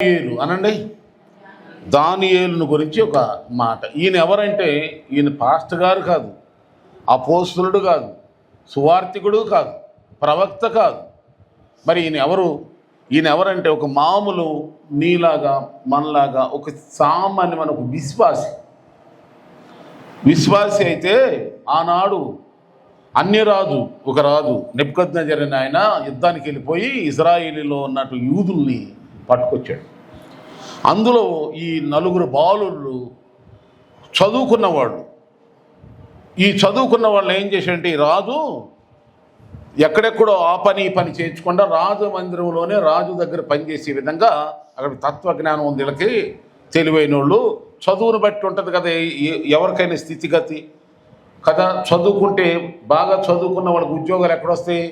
దానియేలు అనండి. దానియేలును గురించి ఒక మాట. ఈయన ఎవరంటే ఈయన పాస్టర్ గారు కాదు, అపోస్తలుడు కాదు, సువార్తికుడు కాదు, ప్రవక్త కాదు. మరి ఈయన ఎవరు? ఈయన ఎవరంటే ఒక మామూలు నీలాగా మనలాగా ఒక సామాన్యమైన ఒక విశ్వాసి అయితే ఆనాడు అన్యరాజు ఒక రాజు నెబుకద్నెజరు అనే ఆయన యుద్ధానికి వెళ్ళిపోయి ఇజ్రాయేలీలో ఉన్నట్టు యూదుల్ని పట్టుకొచ్చాడు. అందులో ఈ నలుగురు బాలుళ్ళు చదువుకున్నవాళ్ళు. ఈ చదువుకున్న వాళ్ళు ఏం చేశారంటే ఈ రాజు ఎక్కడెక్కడో ఆ పని ఈ పని చేయించకుండా రాజు మందిరంలోనే రాజు దగ్గర పనిచేసే విధంగా అక్కడ తత్వజ్ఞానం ఉంది. వీళ్ళకి తెలివైన వాళ్ళు, చదువును బట్టి ఉంటుంది కదా ఎవరికైనా స్థితిగతి కదా. చదువుకుంటే బాగా చదువుకున్న వాళ్ళకి ఉద్యోగాలు ఎక్కడొస్తాయి?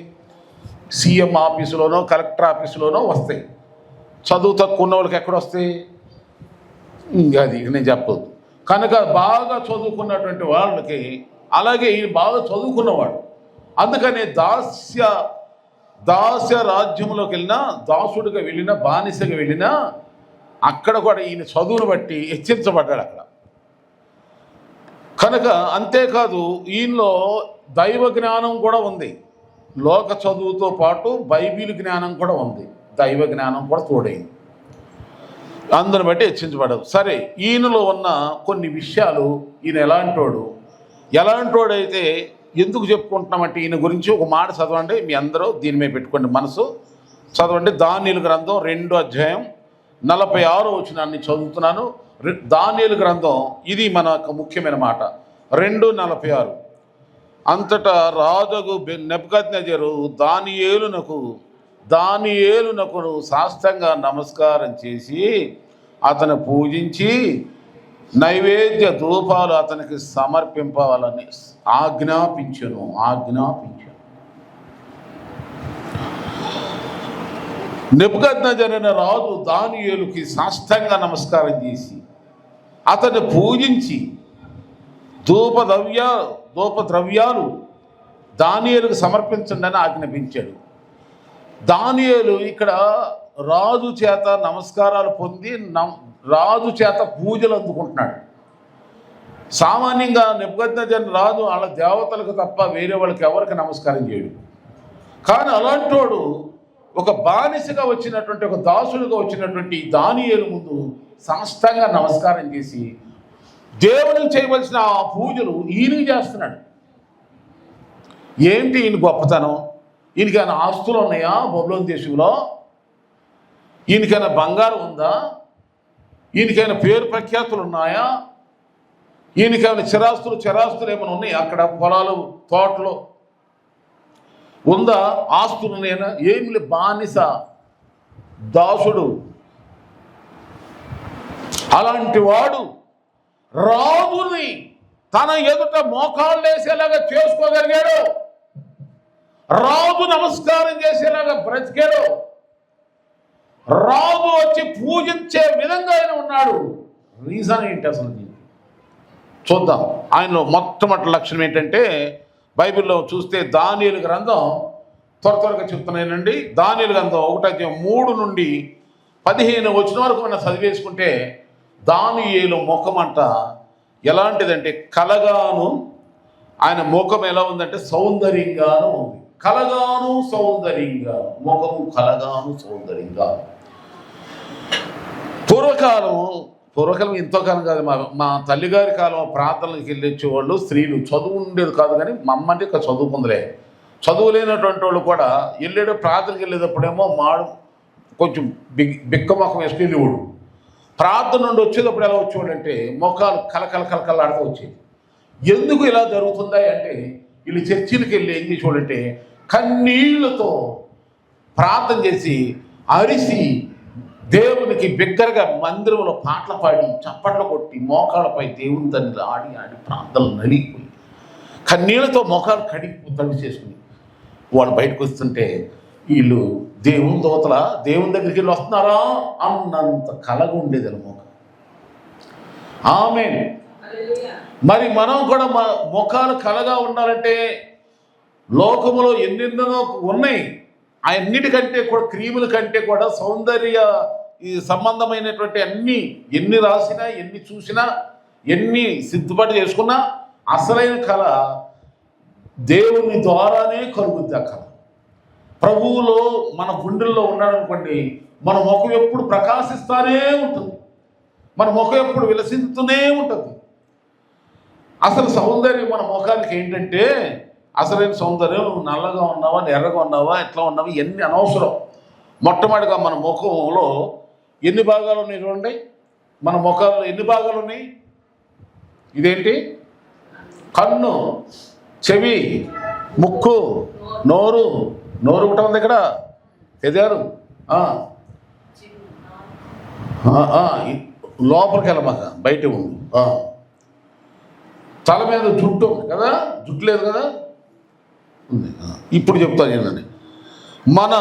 సీఎం ఆఫీసులోనో కలెక్టర్ ఆఫీసులోనో వస్తాయి. చదువు తక్కువ ఉన్న వాళ్ళకి ఎక్కడొస్తాయి? అది నేను చెప్పదు. కనుక బాగా చదువుకున్నటువంటి వాళ్ళకి, అలాగే ఈయన బాగా చదువుకున్నవాడు. అందుకని దాస్య రాజ్యంలోకి వెళ్ళినా, దాసుడిగా వెళ్ళినా, బానిసగా వెళ్ళినా అక్కడ కూడా ఈయన చదువును బట్టి హెచ్చరించబడ్డాడు అక్కడ. కనుక అంతేకాదు ఈయనలో దైవ జ్ఞానం కూడా ఉంది. లోక చదువుతో పాటు బైబిల్ జ్ఞానం కూడా ఉంది, దైవ జ్ఞానం కూడా తోడైంది. అందుని బట్టి హెచ్చించబడదు. సరే, ఈయనలో ఉన్న కొన్ని విషయాలు, ఈయన ఎలాంటోడైతే ఎందుకు చెప్పుకుంటున్నామంటే ఈయన గురించి ఒక మాట చదవండి. మీ అందరూ దీని మీద పెట్టుకోండి మనసు. చదవండి. దానియేలు గ్రంథం 2:46 చదువుతున్నాను. దానియేలు గ్రంథం ఇది మనకు ముఖ్యమైన మాట. 2:46. అంతటా రాజు నెబుకద్నెజరు దానియేలునకు సాష్టాంగ నమస్కారం చేసి అతను పూజించి నైవేద్య ధూపాలు అతనికి సమర్పింపవాలని ఆజ్ఞాపించెను. నెబుకద్నెజరు అనే రాజు దానియేలుకి సాష్టాంగ నమస్కారం చేసి అతన్ని పూజించి ధూపద్రవ్యాలు దానియేలుకు సమర్పించండి అని ఆజ్ఞాపించాడు. దానియేలు ఇక్కడ రాజు చేత నమస్కారాలు పొంది రాజు చేత పూజలు అందుకుంటున్నాడు. సామాన్యంగా నెబుకద్నెజరు రాజు వాళ్ళ దేవతలకు తప్ప వేరే వాళ్ళకి ఎవరికి నమస్కారం చేయడు. కానీ అలాంటోడు ఒక బానిసగా వచ్చినటువంటి, ఒక దాసుడిగా వచ్చినటువంటి దానియేలు ముందు సాష్టాంగ నమస్కారం చేసి దేవునికి చేయవలసిన ఆ పూజలు ఈయనకి చేస్తున్నాడు. ఏంటి ఈయన గొప్పతనం? ఈయనకైనా ఆస్తులు ఉన్నాయా బబులోను దేశంలో? ఈయనకైనా బంగారం ఉందా? ఈయనకైనా పేరు ప్రఖ్యాతులు ఉన్నాయా? ఈయనకైనా చిరాస్తులు ఏమైనా ఉన్నాయి? అక్కడ పొలాలు, తోటలు ఉందా? ఆస్తులు ఉన్నాయా? ఏమి బానిస, దాసుడు. అలాంటి వాడు రాజుని తన ఎదుట మోకాళ్ళు వేసేలాగా చేసుకోగలిగాడు. రాజు నమస్కారం చేసేలాగా బ్రతికాడు. రాజు వచ్చి పూజించే విధంగా ఆయన ఉన్నాడు. రీజన్ ఏంటి అసలు? చూద్దాం. ఆయనలో మొట్టమొదటి లక్షణం ఏంటంటే, బైబిల్లో చూస్తే దానియేలు గ్రంథం త్వరగా చెప్తున్నానండి. దానియేలు గ్రంథం 1:3-15 వరకు మనం చదివేసుకుంటే దానియేలు ముఖమంట ఎలాంటిదంటే కలగాను. ఆయన ముఖం ఎలా ఉందంటే సౌందర్యంగాను ఉంది. కలగాను సౌందర్యంగా, ముఖము కలగాను సౌందర్యంగా. పూర్వకాలం ఎంతో కాలం కాదు, మా తల్లిగారి కాలం ప్రార్థనలకు వెళ్ళి వచ్చేవాళ్ళు స్త్రీలు. చదువు ఉండేది కాదు, కానీ మా అమ్మ అంటే ఇక్కడ చదువుకుందిలే. చదువు లేనటువంటి వాళ్ళు కూడా ప్రార్థనకి వెళ్ళేటప్పుడేమో కొంచెం బిక్క ముఖం వేసుకుని వెళ్ళేవాడు. ప్రార్థన నుండి వచ్చేటప్పుడు ఎలా వచ్చేవాడు అంటే ముఖాలు కలకలాడుతూ వచ్చేది. ఎందుకు ఇలా జరుగుతుందా అంటే, వీళ్ళు చర్చిలకు వెళ్ళి ఏం చేసేవాడంటే కన్నీళ్లతో ప్రార్థన చేసి అరిసి దేవునికి బిగ్గరగా మందిరంలో పాటలు పాడి చప్పట్లు కొట్టి మోకాళ్ళపై దేవుని తండ్రి ఆడి ప్రార్థనలు నలిగిపోయి కన్నీళ్లతో మోకాలు తడి చేసుకుని వాళ్ళు బయటకు వస్తుంటే వీళ్ళు దేవుని దోతల దేవుని దగ్గరికి వెళ్ళి వస్తున్నారా అన్నంత కలగా ఉండేది మోక. ఆమేన్. మరి మనం కూడా ముఖాలు కలగా ఉండాలంటే లోకములో ఎన్నెన్నో ఉన్నాయి. అన్నిటికంటే కూడా క్రీముల కంటే కూడా సౌందర్య ఈ సంబంధమైనటువంటి ఎన్ని రాసినా, ఎన్ని చూసినా, ఎన్ని సిద్ధపాటు చేసుకున్నా అసలైన కళ దేవుని ద్వారానే కలుగుద్ది. ఆ కళ ప్రభువులో మన గుండెల్లో ఉన్నాడు అనుకోండి, మన ముఖం ఎప్పుడు ప్రకాశిస్తూనే ఉంటుంది, మన ముఖం ఎప్పుడు విలసిస్తూనే ఉంటుంది. అసలు సౌందర్యం మన ముఖానికి ఏంటంటే, అసలైన సౌందర్యం నువ్వు నల్లగా ఉన్నావా, ఎర్రగా ఉన్నావా, ఎట్లా ఉన్నావా, ఇవన్నీ అనవసరం. మొట్టమొదటిగా మన ముఖంలో ఎన్ని భాగాలు ఉన్నాయి చూడండి. మన ముఖంలో ఎన్ని భాగాలు ఉన్నాయి? ఇదేంటి? కన్ను, చెవి, ముక్కు, నోరు ఒకటి ఉంది ఇక్కడ, ఎదారు లోపలికి వెళ్ళమాక, బయట ఉంది. తల మీద జుట్టు ఉంది కదా, జుట్టు లేదు కదా, ఉంది. ఇప్పుడు చెప్తాను ఏంటండి, మన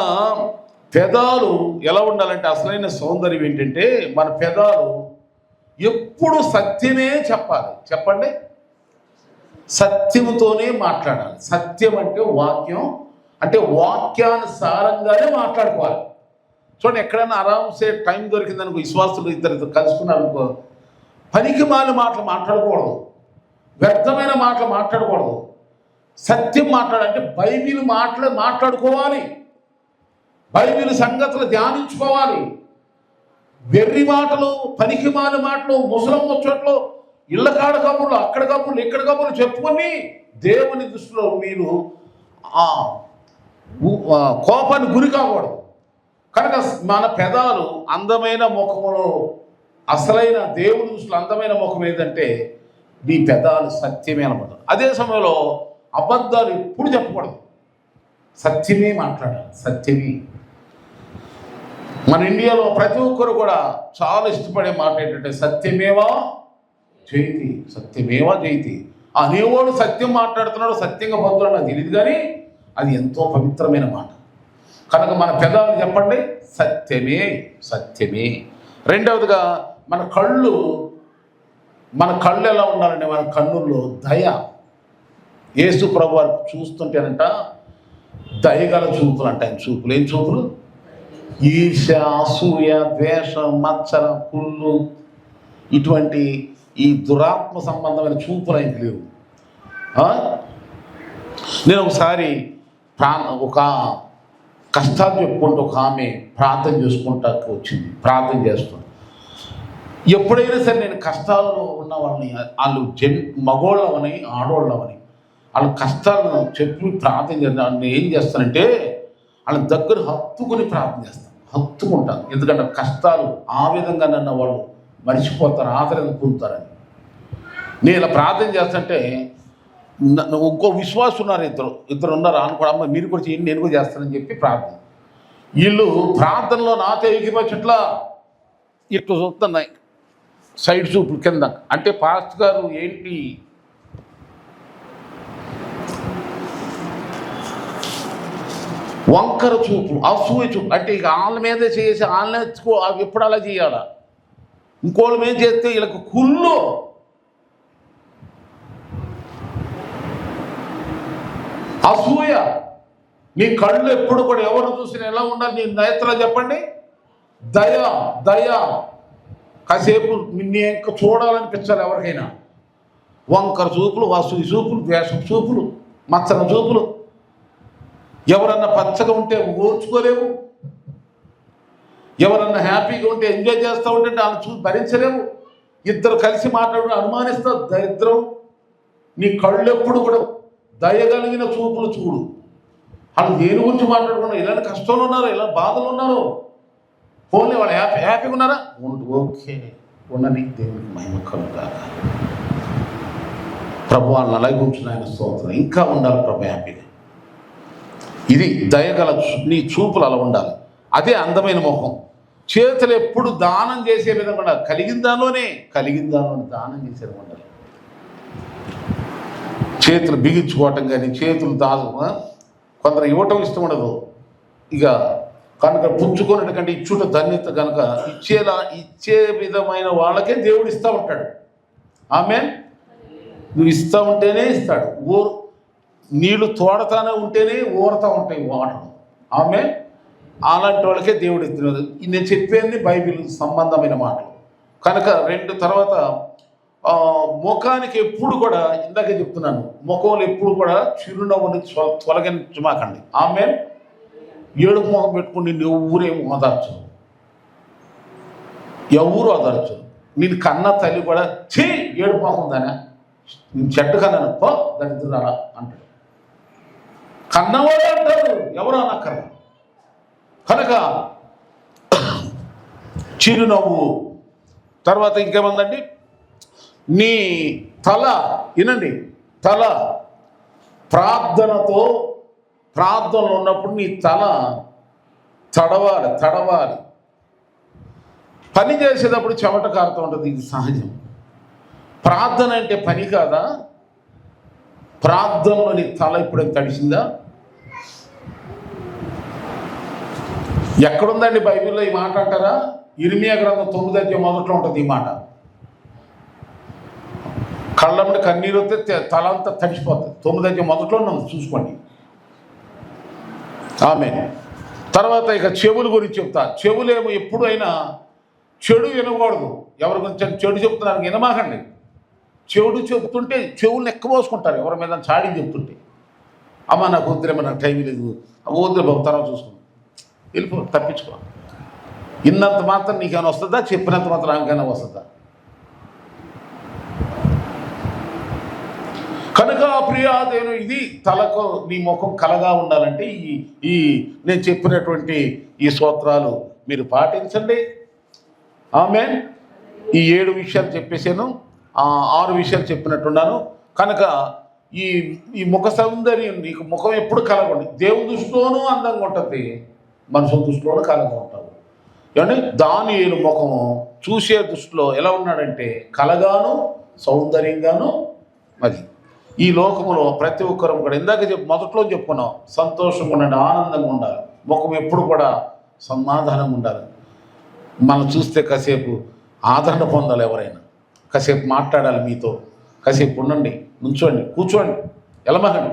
పెదాలు ఎలా ఉండాలంటే, అసలైన సౌందర్యం ఏంటంటే మన పెదాలు ఎప్పుడు సత్యమే చెప్పాలి. చెప్పండి, సత్యముతోనే మాట్లాడాలి. సత్యం అంటే వాక్యం, అంటే వాక్యానుసారంగానే మాట్లాడుకోవాలి. చూడండి, ఎక్కడైనా ఆరాంసే టైం దొరికిందనుకో, విశ్వాసులు ఇద్దరు కలుసుకున్నారనుకో, పనికి మాలి మాటలు మాట్లాడకూడదు, వ్యర్థమైన మాటలు మాట్లాడకూడదు. సత్యం మాట్లాడాలంటే బైబిల్ మాట్లాడుకోవాలి, బైబిల్ సంగతులు ధ్యానించుకోవాలి. వెర్రి మాటలు, పనికి మాలి మాటలు, ముసలం ముచ్చట్లు, ఇళ్ళ కాడ కబుర్లు, అక్కడ కబుర్లు, ఇక్కడ కబుర్లు చెప్పుకొని దేవుని దృష్టిలో మీరు కోపాన్ని గురి కాకూడదు. కనుక మన పెదాలు అందమైన ముఖములో, అసలైన దేవుని దృష్టిలో అందమైన ముఖం ఏదంటే నీ పెదాలు సత్యమే అనమాట. అదే సమయంలో అబద్ధాలు ఎప్పుడు చెప్పకూడదు, సత్యమే మాట్లాడాలి, సత్యమే. మన ఇండియాలో ప్రతి ఒక్కరు కూడా చాలా ఇష్టపడే మాట ఏంటంటే సత్యమేవా జయతి, సత్యమేవా జయతి. అనేవాడు సత్యం మాట్లాడుతున్నాడు, సత్యంగా పొందుతున్నాడు, నాకు తెలియదు, కానీ అది ఎంతో పవిత్రమైన మాట. కనుక మన పెదాలు చెప్పండి సత్యమే, సత్యమే. రెండవదిగా మన కళ్ళు ఎలా ఉండాలంటే, మన కన్నుల్లో దయ. యేసు ప్రభు వారు చూస్తుంటేనంట దయగల చూపులు అంట. ఆయన చూపులు ఏం చూపులు? ఈర్ష్య, అసూయ, ద్వేషం, మత్సర, కుళ్ళు, ఇటువంటి ఈ దురాత్మ సంబంధమైన చూపులు ఆయనకి లేవు. నేను ఒకసారి ఒక కష్టాలు చెప్పుకుంటూ ఒక ఆమె ప్రార్థన చేసుకుంటా వచ్చింది, ప్రార్థన చేస్తాను. ఎప్పుడైనా సరే నేను కష్టాల్లో ఉన్న వాళ్ళని, వాళ్ళు మగోళ్ళవని ఆడోళ్ళవని, వాళ్ళ కష్టాలను చెప్పి ప్రార్థన చేస్తాను. నేను ఏం చేస్తానంటే వాళ్ళ దగ్గర హత్తుకుని ప్రార్థన చేస్తాను, హత్తుకుంటాను. ఎందుకంటే కష్టాలు ఆ విధంగా నన్ను వాళ్ళు మర్చిపోతారు, ఆదరణ పొందుతారని. నేను ఇలా ప్రార్థన చేస్తుంటే ఇంకో విశ్వాసం ఉన్నారు, ఇద్దరు ఉన్నారు అనుకో, అమ్మ మీరు కూడా చేయండి, నేను కూడా చేస్తానని చెప్పి ప్రార్థన. వీళ్ళు ప్రార్థనలో నాతో ఎగిపోచ్చట్లా ఇట్లా చూస్తున్నాయి, సైడ్ చూపులు కింద. అంటే పాస్టర్ గారు ఏంటి వంకర చూపులు, అసూయ చూపు. అంటే ఇక వాళ్ళ మీదే చేసి వాళ్ళనే ఎప్పుడు అలా చేయాలా, ఇంకోళ్ళ మీద చేస్తే వీళ్ళకి కుళ్ళు. అసూయ. నీ కళ్ళు ఎప్పుడు కూడా ఎవరు చూసినా ఎలా ఉండాలి? నీ నేత్ర చెప్పండి దయ. కాసేపు నిన్ను ఇంకా చూడాలనిపించాలి ఎవరికైనా. వంకర చూపులు, అసూయ చూపులు, ద్వేషం చూపులు, మత్సర చూపులు. ఎవరన్నా పచ్చగా ఉంటే ఓర్చుకోలేవు, ఎవరన్నా హ్యాపీగా ఉంటే ఎంజాయ్ చేస్తూ ఉంటే వాళ్ళని చూసి భరించలేవు. ఇద్దరు కలిసి మాట్లాడు అనుమానిస్తావు, దరిద్రం. నీ కళ్ళు ఎప్పుడు కూడా దయగలిగిన చూపులు చూడు. వాళ్ళు దేని గురించి మాట్లాడుకున్నారు, ఇలాంటి కష్టంలో ఉన్నారు, ఇలా బాధలు ఉన్నారు, పోనీ వాళ్ళు హ్యాపీగా ఉన్నారా, ఓకే ఉండని, దేవుడికి మహిమ కలుగుతారు. ప్రభు వాళ్ళని అలాగే ఉంచిన ఆయన స్తోత్రం. ఇంకా ఉండాలి ప్రభు హ్యాపీగా. ఇది దయగల నీ చూపులు అలా ఉండాలి. అదే అందమైన ముఖం. చేతులు ఎప్పుడు దానం చేసే విధంగా ఉండాలి. కలిగిన దానిలోనే దానం చేసేది ఉండాలి. చేతులు బిగించుకోవటం కానీ, చేతులు కొందరు ఇవ్వటం ఇష్టం ఉండదు. ఇక కనుక పుచ్చుకున్నట్టు కంటే ఇచ్చుట ధన్యత కనుక ఇచ్చే విధమైన వాళ్ళకే దేవుడు ఇస్తూ ఉంటాడు. ఆమేన్. నువ్వు ఇస్తూ ఉంటేనే ఇస్తాడు. నీళ్ళు తోడతానే ఉంటేనే ఊరతా ఉంటాయి వాటర్. ఆమేన్. అలాంటి వాళ్ళకే దేవుడు ఎత్తున్నారు. నేను చెప్పేది బైబిల్ సంబంధమైన మాటలు కనుక. తర్వాత ముఖానికి ఎప్పుడు కూడా ఇందాకే చెప్తున్నాను, ముఖంలో ఎప్పుడు కూడా చిరునవ్వుని తొలగించమాకండి. ఆమె ఏడుపు ముఖం పెట్టుకుని నిన్ను ఎవరేమో ఓదార్చరు, ఎవరు ఓదార్చరు. నేను కన్న తల్లి కూడా ఏడుపు ముఖం ఉందానా, నేను చెట్టు కన్నాను పో దరిద్రురాలా అంటాడు. కన్నవాడు అంటారు, ఎవరు అనక్కర్లా. కనుక చిరునవ్వు. తర్వాత ఇంకేముందండి, నీ తల వినండి, తల ప్రార్థనలో ఉన్నప్పుడు నీ తల తడవాలి. పని చేసేటప్పుడు చెమట కారుతూ ఉంటుంది, ఇది సహజం. ప్రార్థన అంటే పని కాదా? ప్రార్థనలో నీ తల ఇప్పుడేం తడిసిందా? ఎక్కడుందండి బైబిల్లో ఈ మాట అంటారా? ఇర్మియా గ్రంథం 9వ అధ్యాయం మొదట్లో ఉంటుంది ఈ మాట. కళ్ళమ్మడి కన్నీరు వస్తే తల అంతా తడిసిపోతుంది. 9వ అధ్యాయం మొదట్లోనే ఉంది, చూసుకోండి. ఆమె తర్వాత ఇక చెవుల గురించి చెప్తా. చెవులేమో ఎప్పుడైనా చెడు వినకూడదు. ఎవరి గురించి చెడు చెప్తున్నారు వినమాకండి. చెడు చెప్తుంటే చెవులను ఎక్కబోసుకుంటారు, ఎవరి మీద చాడీ చెప్తుంటే. అమ్మ నాకు వద్దురేమో, నాకు టైం లేదు, వద్దురే బాబు తర్వాత చూసుకుంటాం, వెళ్ళిపో, తప్పించుకో. ఇన్నంత మాత్రం నీకేమైనా వస్తుందా? చెప్పినంత మాత్రం నాకేమైనా వస్తుందా? కనుక ప్రియాదేను, ఇది తలకు నీ ముఖం కలగా ఉండాలంటే ఈ నేను చెప్పినటువంటి ఈ సూత్రాలు మీరు పాటించండి. ఆమేన్. ఈ 7 విషయాలు చెప్పేసాను, 6 విషయాలు చెప్పినట్టున్నాను. కనుక ఈ ముఖ సౌందర్యం, నీకు ముఖం ఎప్పుడు కలగండి. దేవుని దృష్టిలోనూ అందంగా ఉంటుంది, మనుషుల దృష్టిలోనూ కలగా ఉంటావు. ఏమంటే దానియేలు ముఖము చూసే దృష్టిలో ఎలా ఉన్నాడంటే కలగాను సౌందర్యంగాను. మరి ఈ లోకంలో ప్రతి ఒక్కరూ కూడా ఇందాక మొదట్లో చెప్పుకున్నాం, సంతోషంగా ఉండండి, ఆనందంగా ఉండాలి. ముఖం ఎప్పుడు కూడా సమాధానంగా ఉండాలి. మనం చూస్తే కాసేపు ఆదరణ పొందాలి, ఎవరైనా కాసేపు మాట్లాడాలి మీతో, కాసేపు ఉండండి, నుంచోండి, కూర్చోండి, ఎలమకండి.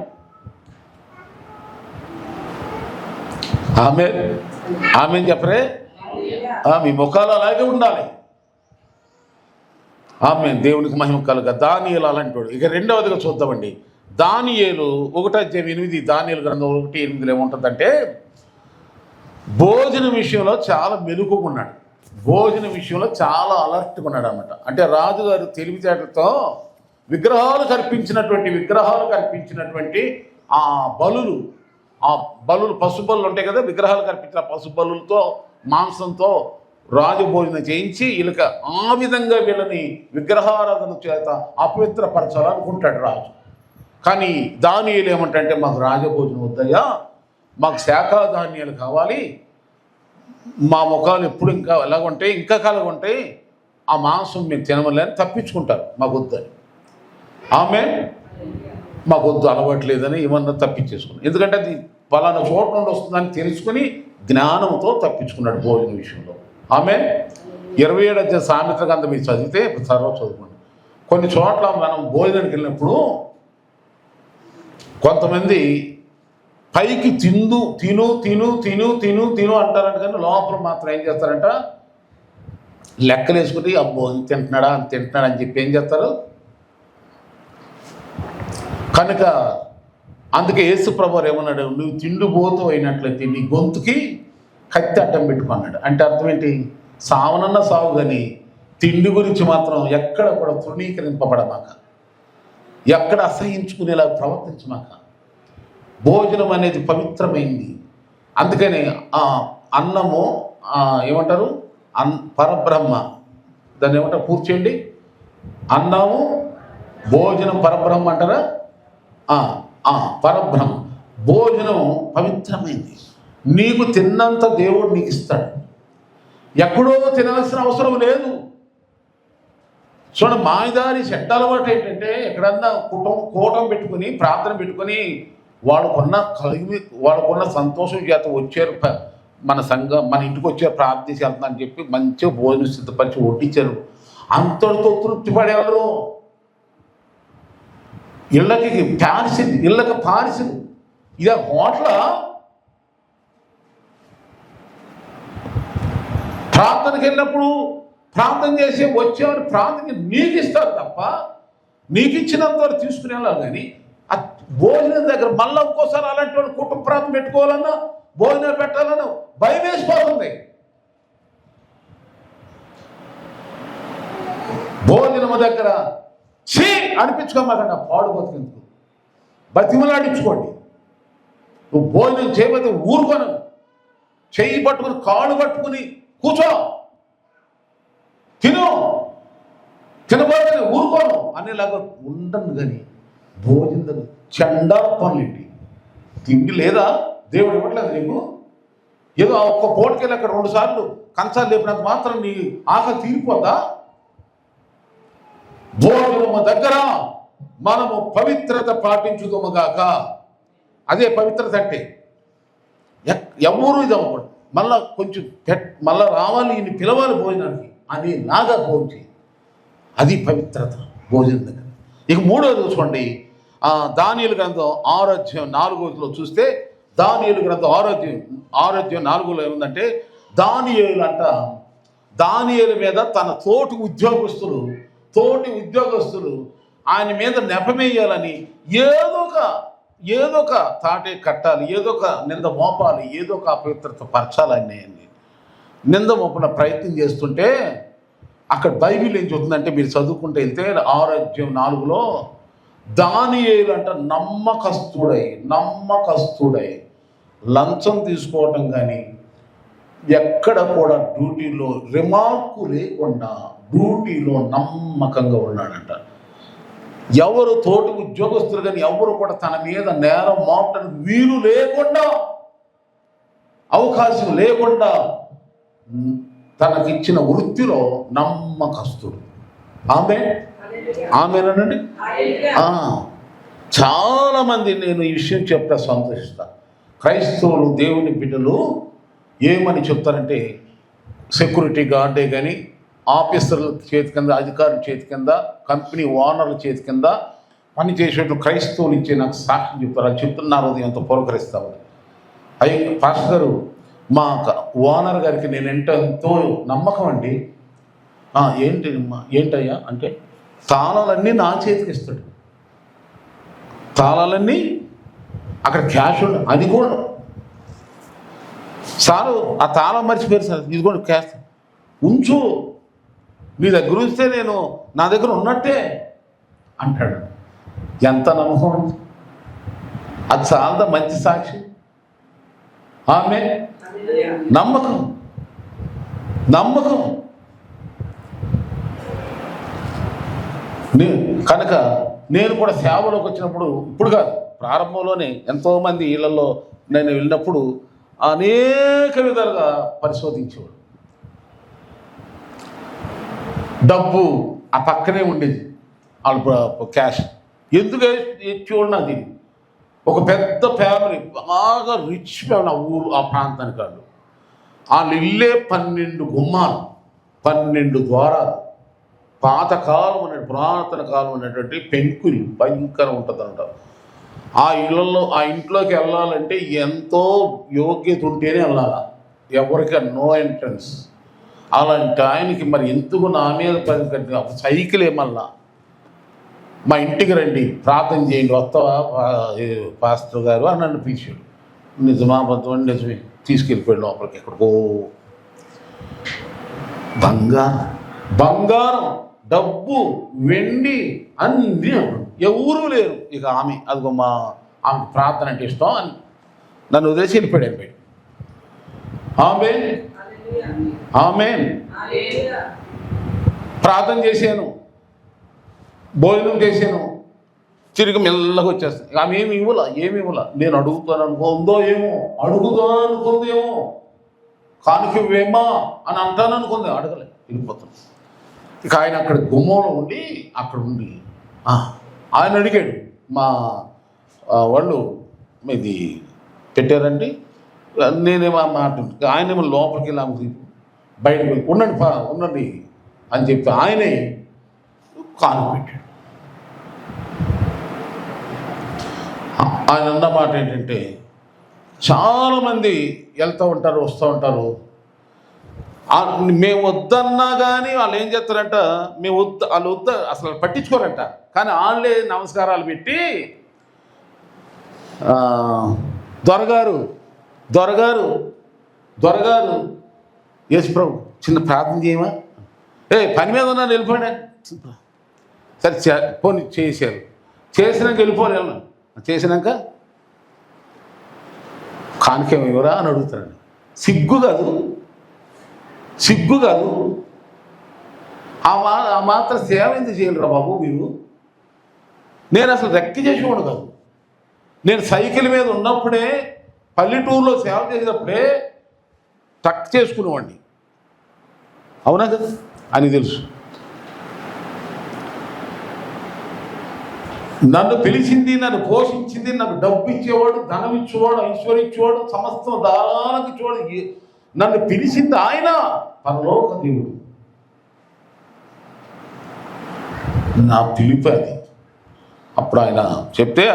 ఆమె చెప్పరే, మీ ముఖాలు అలాగే ఉండాలి. ఆమె దేవునికి మహిమ కలుగ. దానియేలు అలాంటి వాడు. ఇక రెండవదిగా చూద్దామండి. దానియేలు 1:8, దానియేలు గ్రంథం 1:8 ఏముంటుందంటే, భోజనం విషయంలో చాలా మెలుకుగా ఉన్నాడు, భోజనం విషయంలో చాలా అలర్ట్గా ఉన్నాడు అన్నమాట. అంటే రాజుగారు తెలివితేటలతో విగ్రహాలు కల్పించినటువంటి ఆ బలులు పశుబలులు ఉంటాయి కదా, విగ్రహాలు కల్పించిన పశుబలులతో మాంసంతో రాజభోజనం చేయించి వీళ్ళకి ఆ విధంగా వీళ్ళని విగ్రహారాధన చేత అపవిత్రపరచాలనుకుంటాడు రాజు. కానీ దానియేలు ఏమంటే, మాకు రాజభోజనం వద్దయ్యా, మాకు శాఖాధాన్యాలు కావాలి, మా ముఖాలు ఎప్పుడు ఇంకా ఎలాగుంటాయి, ఇంకా కలగుంటాయి, ఆ మాంసం మేము తినమని తప్పించుకుంటారు, మాకు వద్దని. ఆమె మాకు వద్దు, అలవాట్లేదని ఏమన్నా తప్పించేసుకున్నాడు. ఎందుకంటే అది పలానా చోట నుండి వస్తుందని తెలుసుకుని జ్ఞానంతో తప్పించుకున్నాడు భోజనం విషయంలో. ఆమె 27వ అధ్యాయం సామెతల గ్రంథం మీరు చదివితే తర్వాత చదువుకోండి. కొన్ని చోట్ల మనం భోజనానికి వెళ్ళినప్పుడు కొంతమంది పైకి తిను అంటారంట, కానీ లోపల మాత్రం ఏం చేస్తారంట, లెక్కలు వేసుకుని అబ్బో అంత తింటున్నాడా అని చెప్పి ఏం చేస్తారు. కనుక అందుకే యేసు ప్రభువు ఏమన్నాడు, నువ్వు తిండిపోతూ అయినట్లయితే నీ గొంతుకి కత్తి అడ్డం పెట్టుకున్నాడు. అంటే అర్థం ఏంటి, సావనన్న సావు కానీ తిండి గురించి మాత్రం ఎక్కడ కూడా తృణీకరింపబడమాక, ఎక్కడ అసహించుకునేలా ప్రవర్తించమాక. భోజనం అనేది పవిత్రమైంది. అందుకని అన్నము ఏమంటారు, పరబ్రహ్మ, దాన్ని ఏమంటారు, కూర్చోండి, అన్నము భోజనం పరబ్రహ్మ అంటారా, పరబ్రహ్మ. భోజనం పవిత్రమైంది, నీకు తిన్నంత దేవుడు నీకు ఇస్తాడు, ఎక్కడో తినాల్సిన అవసరం లేదు. చూడండి, మాయదారి చెడ్డ అలవాటు ఏంటంటే, ఎక్కడన్నా కూటం పెట్టుకుని ప్రార్థన పెట్టుకుని వాళ్ళకున్న సంతోషం చేత వచ్చారు, మన ఇంటికి వచ్చారు, ప్రార్థించి వెళ్తానని చెప్పి మంచిగా భోజనం సిద్ధపరిచి వడ్డించారు, అంతటితో తృప్తి పడేవాళ్ళు. ఇళ్ళకి పారిసింది, ఇక హోటల్ ప్రార్థనకి వెళ్ళినప్పుడు ప్రార్థన చేసి వచ్చేవాడు ప్రార్థనకి నీకు ఇస్తారు తప్ప నీకు ఇచ్చినంత వరకు తీసుకుని వెళ్ళాలి. కానీ ఆ భోజనం దగ్గర మళ్ళీ ఇంకోసారి అలాంటి వాళ్ళు కుటుంబ ప్రార్థన పెట్టుకోవాలన్నా భోజనం పెట్టాలన్నా భయం వేసిపోతుంది. భోజనము దగ్గర చీ అనిపించుకోమాకండి. పాడు బతికేందుకు బతిమలాడించుకోండి. నువ్వు భోజనం చేయబోతే ఊరుకోను, చెయ్యి పట్టుకుని కాళ్ళు పట్టుకుని కూర్చో, తినబోతే ఊరుకోను అనేలాగా ఉండను. కానీ భోజనం చండా పనులేంటి, తిండి లేదా దేవుడు ఇవ్వట్లేదు నీకు? ఏదో ఒక్క పూటకెళ్ళి అక్కడ 2 సార్లు కంచాలు లేపినంత మాత్రం నీ ఆకలి తీరిపోతా? భోజనము దగ్గర మనము పవిత్రత పాటించుకోమగాక. అదే పవిత్రత అంటే. ఎవరు ఇది అవ్వకూడదు. మళ్ళా కొంచెం మళ్ళా రావాలి, ఈయన పిలవాలి భోజనానికి అని నాగా భోజనం. అది పవిత్రత భోజనం దగ్గర. ఇక 3వది చూసుకోండి. దానియేలు గ్రంథం 6:4 చూస్తే, దానియేలు గ్రంథం 6:4 ఏముందంటే, దానియేలు మీద తన తోటి ఉద్యోగస్తులు ఆయన మీద నెపమేయాలని ఏదో ఒక తాటే కట్టాలి, ఏదో ఒక నింద మోపాలి, ఏదో ఒక అపవిత్రత పరచాలని నింద మోపన ప్రయత్నం చేస్తుంటే, అక్కడ బైబిల్ ఏం చెబుతుందంటే, మీరు చదువుకుంటే వెళ్తే 6:4 దానియేలు అంట నమ్మకస్తుడై లంచం తీసుకోవటం కానీ ఎక్కడ కూడా డ్యూటీలో రిమార్కు లేకుండా డ్యూటీలో నమ్మకంగా ఉన్నాడంట. ఎవరు తోటి ఉద్యోగస్తులు కానీ ఎవరు కూడా తన మీద నేరం మోపడానికి వీలు లేకుండా, అవకాశం లేకుండా తనకిచ్చిన వృత్తిలో నమ్మకస్తుడు. ఆమేనండి. చాలామంది నేను ఈ విషయం చెప్తా సంతోషిస్తాను. క్రైస్తవులు దేవుని బిడ్డలు ఏమని చెప్తారంటే, సెక్యూరిటీ గార్డే కానీ ఆఫీసర్ల చేతి కింద, అధికారుల చేతి కింద, కంపెనీ ఓనర్ల చేతి కింద పనిచేసేట్లు క్రైస్తవులు ఇచ్చే నాకు సాక్ష్యం చెప్తారు. అది చెప్తున్నారు, ఎంతో పురకరిస్తామని. పాస్టర్ గారు, మా ఓనర్ గారికి నేను ఎంతో నమ్మకం అండి. ఏంటయ్యా అంటే, తాళాలన్నీ నా చేతికి ఇస్తాడు. తాళాలన్నీ అక్కడ క్యాష్ ఉండ, అది కూడా సారు ఆ తాళం మర్చిపోయారు సార్, ఇది కూడా క్యాష్ ఉంచు, నీ దగ్గర ఉంచితే నేను నా దగ్గర ఉన్నట్టే అంటాడు. ఎంత నమ్మకం ఉంది! అది చాలా మంచి సాక్షి. ఆమె నమ్మకం కనుక నేను కూడా సేవలోకి వచ్చినప్పుడు, ఇప్పుడు కాదు, ప్రారంభంలోనే ఎంతోమంది ఇళ్లలో నేను వెళ్ళినప్పుడు అనేక విధాలుగా పరిశోధించేవాడు. డబ్బు ఆ పక్కనే ఉండేది, వాళ్ళ క్యాష్ ఎందుకు ఇచ్చేవాడు నాకు. ఒక పెద్ద ఫ్యామిలీ, బాగా రిచ్ ఫ్యామిలీ, ఆ ఊరు ఆ ప్రాంతానికి వాళ్ళు ఇల్లే 12 గుమ్మాలు, 12 ద్వారాలు, పురాతన కాలం అనేటువంటి పెంకులు భయంకరం ఉంటుందంట. ఆ ఇంట్లోకి వెళ్ళాలంటే ఎంతో యోగ్యత ఉంటేనే వెళ్ళాలా, ఎవరికి నో ఎంట్రన్స్. అలాంటి ఆయనకి మరి ఎందుకు నా మీద సైకిల్ ఏమల్లా, మా ఇంటికి రండి ప్రార్థన చేయండి, వస్తావా పాస్టర్ గారు అని నన్ను పిలిచాడు. నిజమా బద్దమని నిజమే, తీసుకెళ్ళిపోయాడు లోపలికి. ఎక్కడికో బంగారం, డబ్బు, వెండి అన్నీ ఎవరూ లేరు. ఇక అదిగో ఆమెకు ప్రార్థన అంటే ఇష్టం అని నన్ను వదిలేసి వెళ్ళిపోయాడు. ఆమేన్. ప్రార్థన చేశాను, భోజనం చేశాను, తిరిగి మెల్లగా వచ్చేస్తాను. ఆమె ఏమి ఇవ్వాల నేను అడుగుతాను అనుకుందో ఏమో, అడుగుతాను అనుకుందేమో, కానుక ఇవ్వేమా అని అంటాను అనుకుంది, అడగలే, వెళ్ళిపోతాను. ఇక ఆయన అక్కడ గుమ్మంలో ఉండి ఆయన అడిగాడు, మా వాళ్ళు ఇది పెట్టారండి, నేనేమో మాట, ఆయనేమో లోపలికి వెళ్ళి బయటకు వెళ్ళి ఉండండి అని చెప్పి ఆయనే కాను పెట్టాడు. ఆయన అన్న మాట ఏంటంటే, చాలామంది వెళ్తూ ఉంటారు, వస్తూ ఉంటారు, మేము వద్దన్నా కానీ వాళ్ళు ఏం చేస్తారంట, మేము వాళ్ళు అసలు పట్టించుకోరంట. కానీ వాళ్ళే నమస్కారాలు పెట్టి దొరగారు దొరగారు దొరగారు యేసు ప్రభు చిన్న ప్రార్థన చేయమా, పని మీద ఉన్నా వెళ్ళిపోయాడు. సరే పోనీ చేశారు, చేసినాక వెళ్ళిపోలేను, చేసినాక కానుకేం ఇవ్వరా అని అడుగుతారండి. సిగ్గు కాదు, సిగ్గు కాదు. ఆ మాత్రం సేవ ఎందుకు చేయలేరా బాబు మీరు? నేను అసలు రెక్కి చేసేవాడు కాదు. నేను సైకిల్ మీద ఉన్నప్పుడే, పల్లెటూరులో సేవ చేసేటప్పుడే టక్ చేసుకునేవాడిని. అవునా కదా అని తెలుసు. నన్ను పిలిచింది, నన్ను పోషించింది, నాకు డబ్బు ఇచ్చేవాడు, ధనం ఇచ్చేవాడు, ఐశ్వర్యం ఇచ్చేవాడు, సమస్తం దారాలకు ఇచ్చేవాడు. నన్ను పిలిచింది ఆయన, పరలోక దేవుడు. నా పిలుపు అది. అప్పుడు ఆయన చెప్తే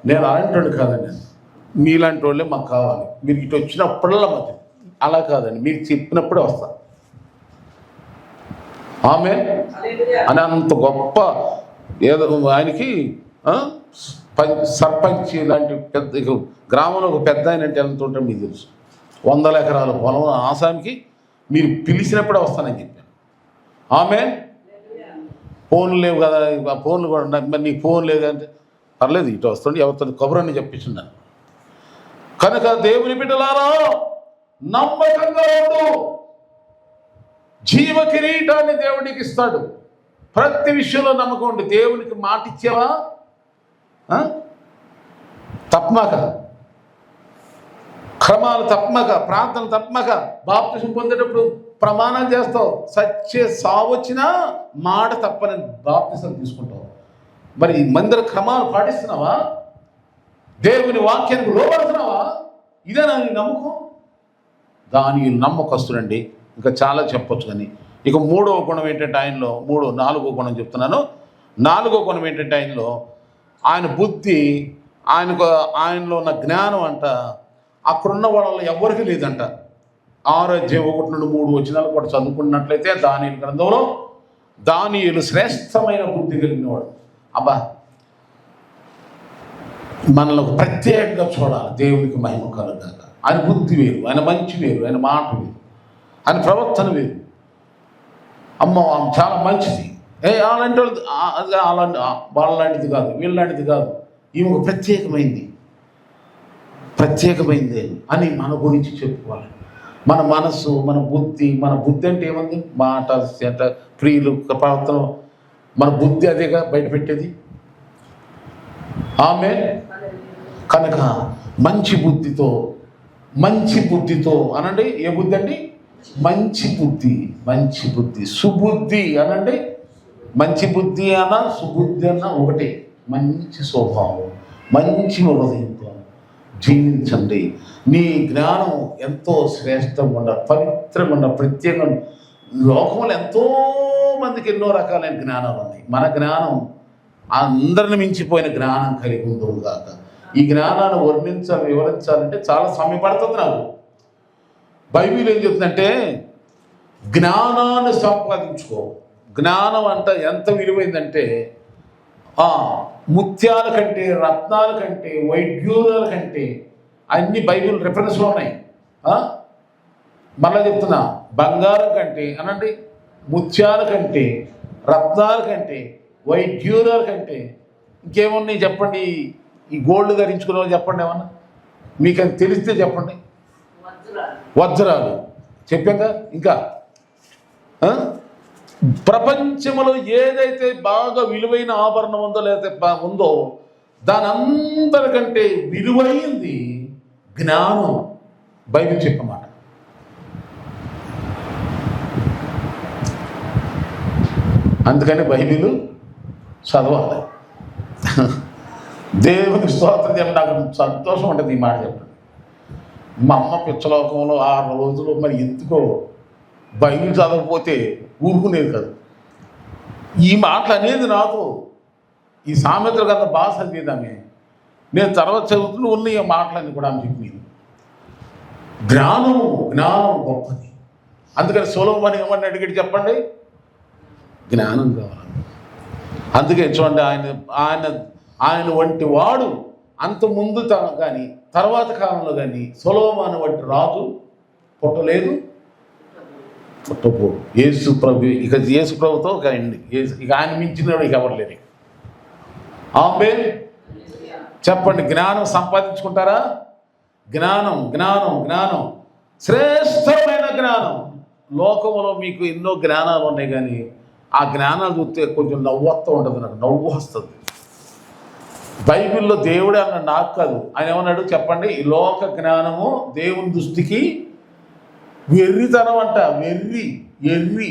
నేను అలాంటి కాదండి, మీలాంటి వాళ్ళే మాకు కావాలి, మీరు ఇటు వచ్చినప్పుడల్లా మాకు. అలా కాదండి, మీరు చెప్పినప్పుడే వస్తా. ఆమె అని అంత గొప్ప ఏదో ఆయనకి సర్పంచ్ లాంటి పెద్ద గ్రామంలో ఒక పెద్ద ఆయన అంటే ఎంత ఉంటే మీకు తెలుసు. 100 ఎకరాల పొలం ఆసామికి మీరు పిలిచినప్పుడే వస్తానని చెప్పాను. ఆమె ఫోన్లు లేవు కదా, ఫోన్లు కూడా మరి నీకు ఫోన్ లేదు అంటే పర్లేదు, ఇటు వస్తుండే ఎవరితో కబురని చెప్పించున్నాను. కనుక దేవుని బిడ్డలారా, నమ్మకంగా ఉండు. జీవ కిరీటాన్ని దేవుడికి ఇస్తాడు. ప్రతి విషయంలో నమ్మకం ఉండి దేవునికి మాట ఇచ్చావా, తప్పమాక, క్రమాలు తప్పమాక, ప్రార్థనలు తప్పమాక, బాప్తిసం పొందేటప్పుడు ప్రమాణం చేస్తావు, సచ్చే సావు వచ్చినా మాట తప్పని బాప్తిసం తీసుకుంటావు. మరి మందిర క్రమాలు పాటిస్తున్నావా? దేవుని వాక్యానికి లోబడుతున్నావా? ఇదేనా నీ నమ్మకం? దాని నమ్మకస్తుడండి. ఇంకా చాలా చెప్పొచ్చు. కానీ ఇక 3వ గుణం ఏంటంటే ఆయనలో, 4వ గుణం చెప్తున్నాను. 4వ గుణం ఏంటంటే ఆయన బుద్ధి, ఆయనలో ఉన్న జ్ఞానం అంట అక్కడున్న వాళ్ళలో ఎవరికి లేదంట. 6:1-3 కూడా చదువుకున్నట్లయితే దానియేలు గ్రంథంలో దానియేలు శ్రేష్టమైన బుద్ధి కలిగినవాడు. అబ్బా, మనలో ప్రత్యేకంగా చూడాలి, దేవునికి మహిమ కలుగాక. ఆయన బుద్ధి వేరు, ఆయన మంచి వేరు, ఆయన మాట వేరు, ఆయన ప్రవర్తన వేరు. అమ్మ చాలా మంచిది, అలాంటి వాళ్ళలాంటిది కాదు, వీళ్ళలాంటిది కాదు, ఈమె ప్రత్యేకమైంది అని మన గురించి చెప్పుకోవాలి. మన మనసు, మన బుద్ధి అంటే ఏముంది? మాట, చేత, క్రియలు, ప్రవర్తన, మన బుద్ధి అదేగా బయటపెట్టేది. ఆమె కనుక మంచి బుద్ధితో అనండి. ఏ బుద్ధి అండి? మంచి బుద్ధి. సుబుద్ధి అనండి. మంచి బుద్ధి అన్న సుబుద్ధి అన్న ఒకటే. మంచి స్వభావం, మంచి హృదయంతో జీవించండి. నీ జ్ఞానం ఎంతో శ్రేష్టంగా ఉండాలి, పవిత్రంగా ఉండాలి, ప్రత్యేకంగా. లోకంలో ఎంతోమందికి ఎన్నో రకాలైన జ్ఞానాలు ఉన్నాయి. మన జ్ఞానం అందరిని మించిపోయిన జ్ఞానం కలిగి ఉందో కాక. ఈ జ్ఞానాన్ని వివరించాలంటే చాలా సమయం పడుతుంది నాకు. బైబిల్ ఏం చెప్తుందంటే, జ్ఞానాన్ని సంపాదించుకో. జ్ఞానం అంట ఎంత విలువైందంటే, ముత్యాల కంటే, రత్నాల కంటే, వైడ్యూరాల కంటే అన్ని బైబిల్ రెఫరెన్స్లో ఉన్నాయి. మళ్ళీ చెప్తున్నా, బంగారం కంటే అనండి, ముత్యాల కంటే, రత్నాల కంటే, వైడ్యూరాల కంటే ఇంకేమున్నాయి చెప్పండి? ఈ గోల్డ్ ధరించుకునే వాళ్ళు చెప్పండి, ఏమన్నా మీకు అది తెలిస్తే చెప్పండి. వజ్రాలు చెప్పాక ఇంకా ప్రపంచంలో ఏదైతే బాగా విలువైన ఆభరణం ఉందో లేకపోతే ఉందో దాని అందరికంటే విలువైంది జ్ఞానం. బైబిల్ చెప్పమాట. అందుకని బైబిల్ చదవాలి. దేవునికి స్తోత్రం. నాకు సంతోషం ఉంటుంది ఈ మాట చెప్పండి. మా అమ్మ పిచ్చలోకంలో 6 రోజులు మరి ఎందుకో బైబిల్ చదవకపోతే ఊరుకునేది కాదు. ఈ మాటలు అనేది నాకు ఈ సామెతలు కదా బాగా చదివేదామే. నేను తర్వాత చదువుతూ ఉన్న ఈ మాటలన్నీ కూడా ఆమె చెప్పినాను. జ్ఞానం గొప్పది. అందుకని సొలొమోను ఏమని అడిగాడు చెప్పండి? జ్ఞానం కావాలి. అందుకే చూడండి, ఆయన వంటి వాడు అంత ముందు కానీ తర్వాత కాలంలో కానీ సొలొమోను వంటి రాజు పుట్టలేదు, పుట్టబో. యేసు ప్రభుతో ఇక ఆయన మించినవాడు ఇక ఎవరు లేరు. ఆమేన్. చెప్పండి, జ్ఞానం సంపాదించుకుంటారా? జ్ఞానం జ్ఞానం జ్ఞానం శ్రేష్టమైన జ్ఞానం. లోకంలో మీకు ఎన్నో జ్ఞానాలు ఉన్నాయి, కానీ ఆ జ్ఞానాలు చూస్తే కొంచెం నవ్వు వస్తూ ఉంటుంది, నాకు నవ్వు వస్తుంది. బైబిల్లో దేవుడే అన్న నాకు కాదు, ఆయన ఏమన్నాడు చెప్పండి? ఈ లోక జ్ఞానము దేవుని దృష్టికి వెర్రితనం అంట. ఎర్రి.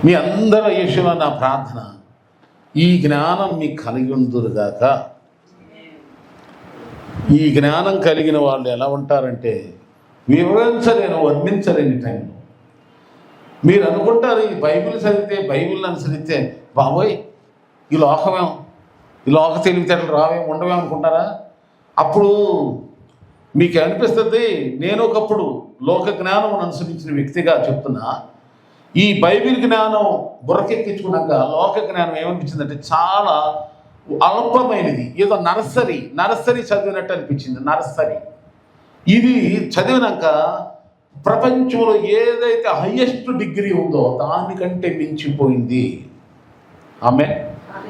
మీ అందరూ యేసులో నా ప్రార్థన, ఈ జ్ఞానం మీకు కలిగి ఉందురుగాక. ఈ జ్ఞానం కలిగిన వాళ్ళు ఎలా ఉంటారంటే వర్ణించలేని టైంలో మీరు అనుకుంటారు, ఈ బైబిల్ చదివితే, బైబిల్ని అనుసరిస్తే బాబోయ్ ఈ లోక తెలివితేటలు రావేం ఉండవే అనుకుంటారా? అప్పుడు మీకు అనిపిస్తుంది, నేను ఒకప్పుడు లోక జ్ఞానం అనుసరించిన వ్యక్తిగా చెప్తున్నా, ఈ బైబిల్ జ్ఞానం బుర్రకెక్కించుకున్నాక లోక జ్ఞానం ఏమనిపించిందంటే చాలా అల్పమైనది, ఏదో నర్సరీ చదివినట్టు అనిపించింది. నర్సరీ ఇది చదివినాక ప్రపంచంలో ఏదైతే హయ్యెస్ట్ డిగ్రీ ఉందో దానికంటే మించిపోయింది. ఆమేన్.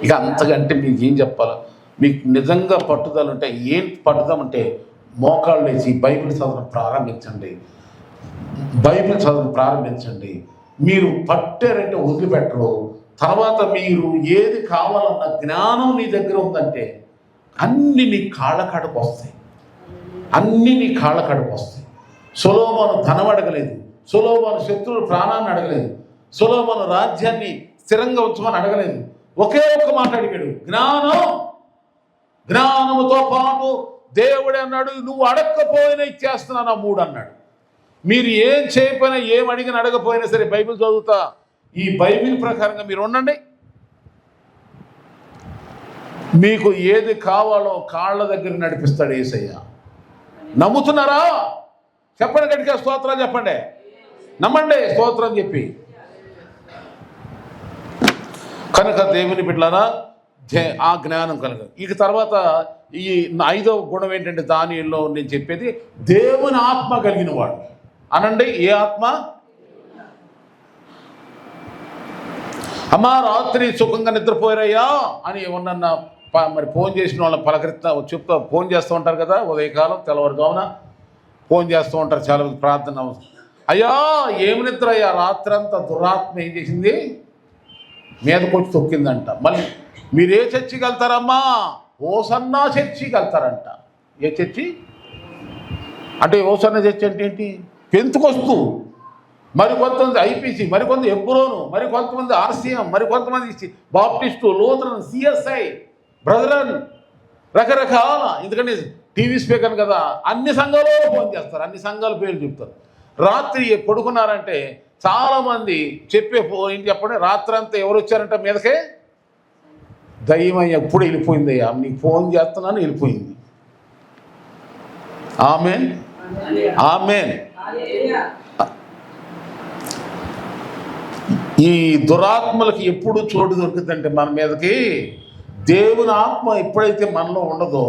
ఇక అంతకంటే మీకు ఏం చెప్పాలి? మీకు నిజంగా పట్టుదల ఉంటే, ఏం పట్టుదల అంటే మోకాళ్ళు వేసి బైబిల్ చదవడం ప్రారంభించండి. మీరు పట్టారంటే వదిలిపెట్టరు. తర్వాత మీరు ఏది కావాలన్న జ్ఞానం నీ దగ్గర ఉందంటే అన్నీ నీ కాళ్ళ కాడకు వస్తాయి. సొలొమోను ధనం అడగలేదు, సొలొమోను శత్రువుల ప్రాణాన్ని అడగలేదు, సొలొమోను రాజ్యాన్ని స్థిరంగా ఉంచమని అడగలేదు. ఒకే ఒక్క మాట అడిగాడు, జ్ఞానముతో పాటు దేవుడే అన్నాడు, నువ్వు అడగకపోయినా ఇచ్చేస్తున్నాను ఆ 3 అన్నాడు. మీరు ఏం చేయకపోయినా, ఏం అడిగిన అడగపోయినా సరే బైబిల్ చదువుతా, ఈ బైబిల్ ప్రకారంగా మీరు ఉండండి. మీకు ఏది కావాలో కాళ్ళ దగ్గర నడిపిస్తాడు యేసయ్య. నమ్ముతున్నారా? చెప్పండి గట్టిగా స్తోత్రం చెప్పండి. నమ్మండి స్తోత్రం చెప్పి. కనుక దేవుని బిడ్డలారా, ఆ జ్ఞానం కలగదు. ఇక తర్వాత ఈ 5వ గుణం ఏంటంటే దానిలో నేను చెప్పేది, దేవుని ఆత్మ కలిగిన వాడు. అనండి, ఏ ఆత్మ? అమ్మా రాత్రి సుఖంగా నిద్రపోయారయ్యా అని ఏమన్నా మరి ఫోన్ చేసిన వాళ్ళని చెప్తా ఫోన్ చేస్తూ ఉంటారు కదా, ఉదయకాలం తెల్లవారుజామున ఫోన్ చేస్తూ ఉంటారు చాలా ప్రార్థన. అయ్యా ఏమి నిద్ర అయ్యా, రాత్రంతా దురాత్మ ఏం చేసింది, మీదకి వచ్చి తొక్కిందంట. మళ్ళీ మీరు ఏ చర్చికి వెళ్తారమ్మా? ఓసన్నా చర్చికి వెళ్తారంట. ఏ చర్చి అంటే? ఓసన్నా చర్చి అంటే ఏంటి? పెంతుకొస్తూ, మరికొంతమంది ఐపీసీ, మరికొంత ఎబ్రోను, మరికొంతమంది ఆర్సీఎం, మరికొంతమంది బాప్టిస్టు, లూథరన్, సిఎస్ఐ, బ్రదరన్, రకరకాల. ఎందుకంటే టీవీ స్పీకర్ కదా, అన్ని సంఘాలలో ఫోన్ చేస్తారు, అన్ని సంఘాల పేర్లు చెప్తారు. రాత్రి పడుకున్నారంటే చాలామంది చెప్పే ఏంటి చెప్పండి, రాత్రంతా ఎవరు వచ్చారంట మీదకే? దయ్యం ఎప్పుడు వెళ్ళిపోయిందయ్యా, నీకు ఫోన్ చేస్తున్నాను వెళ్ళిపోయింది. ఆమేన్. ఈ దురాత్మలకి ఎప్పుడు చోటు దొరుకుతుందంటే మన మీదకి దేవుని ఆత్మ ఎప్పుడైతే మనలో ఉండదో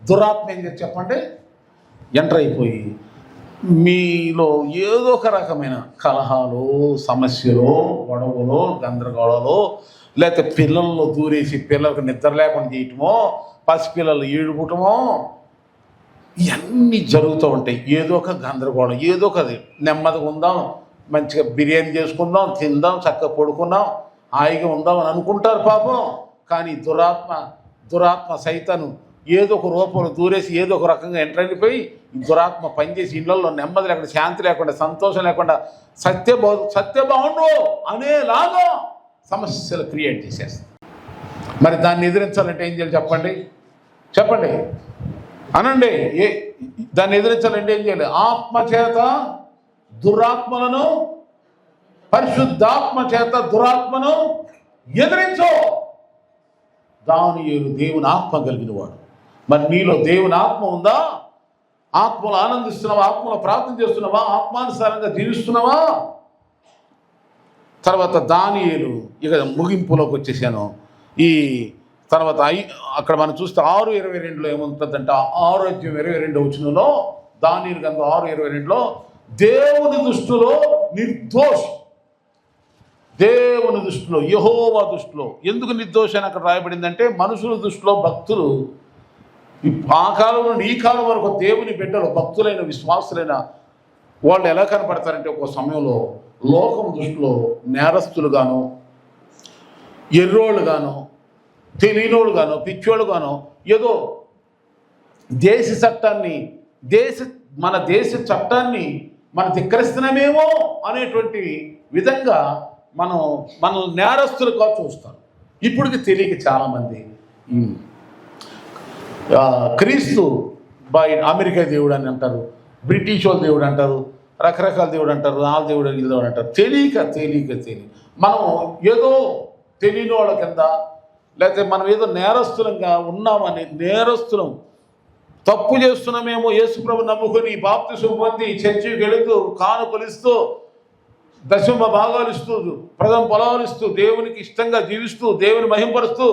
దురాత్మ ఏం చేసి చెప్పండి ఎంటర్ అయిపోయి మీలో ఏదో ఒక రకమైన కలహాలు, సమస్యలు, గొడవలు, గందరగోళాలు, లేకపోతే పిల్లల్లో దూరేసి పిల్లలకు నిద్ర లేకుండా చేయటమో, పసిపిల్లలు ఏడుపుటమో, ఇవన్నీ జరుగుతూ ఉంటాయి. ఏదో ఒక గందరగోళం, ఏదో ఒకది. నెమ్మదిగా ఉందాం, మంచిగా బిర్యానీ చేసుకుందాం, తిందాం, చక్కగా పడుకుందాం, హాయిగా ఉందాం అని అనుకుంటారు పాపం. కానీ దురాత్మ సైతాను ఏదో ఒక రూపంలో దూరేసి ఏదో ఒక రకంగా ఎంటర్ అయిపోయి దురాత్మ పనిచేసి ఇళ్లలో నెమ్మది లేకుండా, శాంతి లేకుండా, సంతోషం లేకుండా, సత్య బాగుండు అనేలాగా సమస్యలు క్రియేట్ చేసేస్తుంది. మరి దాన్ని ఎదిరించాలంటే ఏం చేయాలి చెప్పండి అనండి. దాన్ని ఎదిరించాలంటే ఏం చేయాలి? ఆత్మచేత దురాత్మలను, పరిశుద్ధాత్మ చేత దురాత్మను ఎదిరించు. దానియేలు దేవుని ఆత్మ కలిగిన వాడు. మరి నీలో దేవుని ఆత్మ ఉందా? ఆత్మలో ఆనందిస్తున్నావా? ఆత్మలో ప్రార్థన చేస్తున్నావా? ఆత్మానుసారంగా జీవిస్తున్నావా? తర్వాత దానియేలు, ఇక ముగింపులోకి వచ్చేసాను. ఈ తర్వాత అక్కడ మనం చూస్తే 6:22 ఏముంటుందంటే 6:22 దానియేలు గ్రంథం 6:22 దేవుని దృష్టిలో నిర్దోషి, దేవుని దృష్టిలో, యెహోవా దృష్టిలో. ఎందుకు నిర్దోషి అని అక్కడ రాయబడిందంటే మనుషుల దృష్టిలో భక్తులు ఆ కాలం నుండి ఈ కాలం వరకు దేవుని బిడ్డలు, భక్తులైన విశ్వాసులైన వాళ్ళు ఎలా కనపడతారంటే ఒక సమయంలో లోకం దృష్టిలో నేరస్తులుగాను, ఎర్రోళ్ళుగాను, తెలియనోళ్ళుగాను, పిచ్చోళ్ళుగాను, ఏదో దేశ చట్టాన్ని మన దేశ చట్టాన్ని మనం ధిక్కరిస్తున్నామేమో అనేటువంటి విధంగా మనం నేరస్తులుగా చూస్తాం. ఇప్పటికి తెలియక చాలామంది క్రీస్తు అమెరికా దేవుడు అని అంటారు, బ్రిటిష్ వాళ్ళు దేవుడు అంటారు, రకరకాల దేవుడు అంటారు, ఆ దేవుడు ఈ దేవుడు అంటారు. తెలియక మనం ఏదో తెలియని వాళ్ళ కింద, లేకపోతే మనం ఏదో నేరస్తులంగా ఉన్నామని, నేరస్తులం తప్పు చేస్తున్నామేమో, యేసుప్రభు నమ్ముకొని బాప్తిసం పొంది చర్చికి వెళుతూ కానుకలిస్తూ దశమ భాగాలు ఇస్తూ ప్రథమ పొలాలు ఇస్తూ దేవునికి ఇష్టంగా జీవిస్తూ దేవుని మహింపరుస్తూ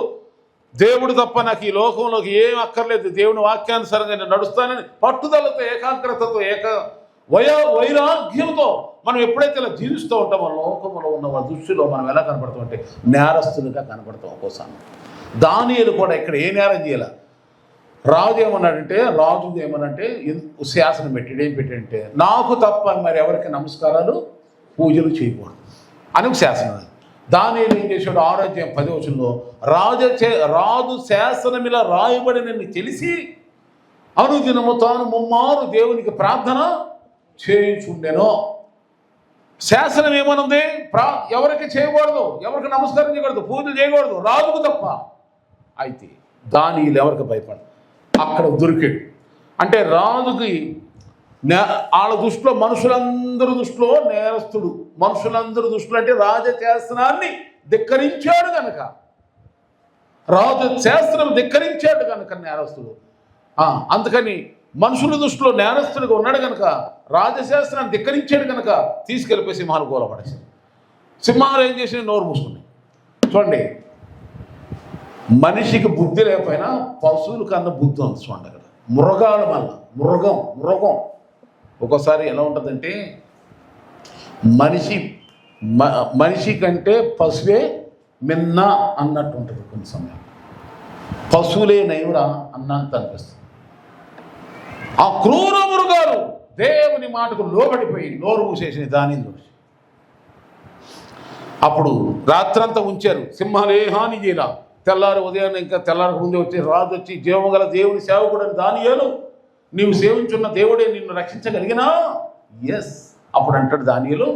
దేవుడు తప్ప నాకు ఈ లోకంలోకి ఏం అక్కర్లేదు, దేవుని వాక్యానుసారంగా నేను నడుస్తానని పట్టుదలతో, ఏకాగ్రతతో, వైరాగ్యంతో మనం ఎప్పుడైతే ఇలా జీవిస్తూ ఉంటామో లోకంలో ఉన్న వాళ్ళ దృష్టిలో మనం ఎలా కనపడతామంటే నేరస్తులుగా కనపడతాం. ఒక్కోసారి దానియేలు కూడా ఇక్కడ ఏ నేరం చేయాల, రాజు ఏమన్నాడంటే శాసనం పెట్టాడు. ఏం పెట్టాడంటే నాకు తప్ప మరి ఎవరికి నమస్కారాలు పూజలు చేయకూడదు అని ఒక శాసనం. దానియేలు ఏం చేశాడు? 6:10 రాజు శాసనం ఇలా రాయబడినని తెలిసి అనుదినము తాను ముమ్మారు దేవునికి ప్రార్థన చేయుచుండెను. శాసనం ఏమనుంది? ఎవరికి చేయకూడదు, ఎవరికి నమస్కారం చేయకూడదు, పూజలు చేయకూడదు, రాజుకు తప్ప. అయితే దానియేలు ఎవరికి భయపడదు, అక్కడ దొరికాడు. అంటే రాజుకి వాళ్ళ దృష్టిలో, మనుషులందరి దృష్టిలో నేరస్తుడు. మనుషులందరి దృష్టిలో అంటే రాజశాస్త్రాన్ని ధిక్కరించాడు కనుక, రాజశాస్త్రం ధిక్కరించాడు కనుక నేరస్తుడు. అందుకని మనుషుల దృష్టిలో నేరస్తుడిగా ఉన్నాడు కనుక, రాజశాస్త్రాన్ని ధిక్కరించాడు కనుక తీసుకెళ్ళిపోయి సింహాలు కూలపడేసాడు. సింహాలు ఏం చేసి నోరు మూసుకున్నాయి. చూడండి, మనిషికి బుద్ధి లేకపోయినా పశువుల కన్నా బుద్ధి ఉంది. చూడండి అక్కడ మృగాల వల్ల మృగం ఒక్కోసారి ఎలా ఉంటుందంటే మనిషి కంటే పశువే మిన్న అన్నట్టు ఉంటుంది. కొన్ని సమయాలు పశువులే నైవురా అన్నంత అనిపిస్తుంది. ఆ క్రూర మృగాలు దేవుని మాటకు లోబడిపోయి నోరు మూసేసిన దానిని చూసి అప్పుడు రాత్రంతా ఉంచారు. సింహాలు ఏ హాని చేయలా. తెల్లారి ఉదయాన్నే ఇంకా తెల్లారికి ముందే వచ్చి రాజు వచ్చి జీవము గల దేవుని సేవకుడు అని దానియేలు, నీవు సేవించున్న దేవుడే నిన్ను రక్షించగలిగినా? ఎస్. అప్పుడు అంటాడు దానియేలు,